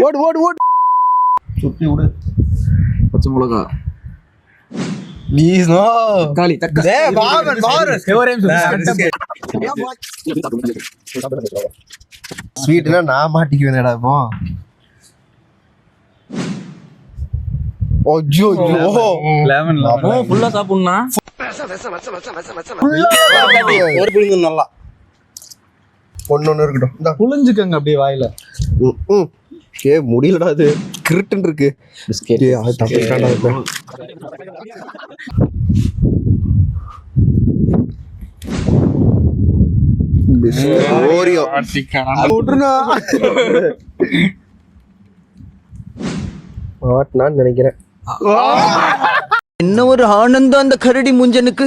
ஓடு ஓடு ஓடு. சுத்தி விடு. பச்சை மிளகா. Please no. தக்காளி தக்காளி. ஏய் பாவன் பாவன். ஸ்வீட்னா நான் மாட்டிக்குவேனடா இப்போ. ஓஜோ ஓ லெமன் லெமன் ஃபுல்லா சாப்பிடுனா. ஒரு புளிங்க நல்லா. ஒண்ணு இருக்கட்டும். இந்த புளிஞ்சுக்கங்க அப்படியே வாயில. ஏ முடியலடா அது. கிரிட்டன் இருக்கு. பிஸ்கட். ஏய் அது தப்பிட்டாடா இது. ஓரியோ. ஓடுனா. நான் நினைக்கிறேன். என்ன ஒரு ஆனந்தம் அந்த கரடி முஞ்சனுக்கு.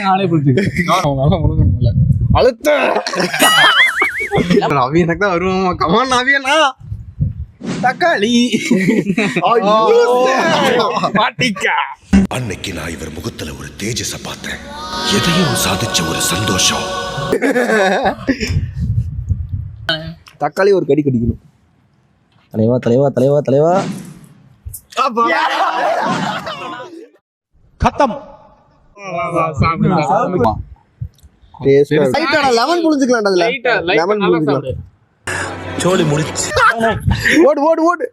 நானே புளிஞ்சுக்க. அழுத்த. அவி எனக்கு தான் வருவாமா. கமான் அவியனா. தக்காளி. மாட்டிக்கா. அன்னைக்கு நான் இவர் முகத்துல ஒரு தேஜஸ பார்த்தேன். எதையும் சாதிச்ச ஒரு சந்தோஷம். தக்காளி ஒரு கடி கடிக்கணும். தலைவா தலைவா தலைவா தலைவா. खत्म. லெமன் புளிஞ்சுக்கலாம் அதுல. லெமன் புளிஞ்சுக்கலாம். சோலி முடிச்சு. ஓடு ஓடு ஓடு.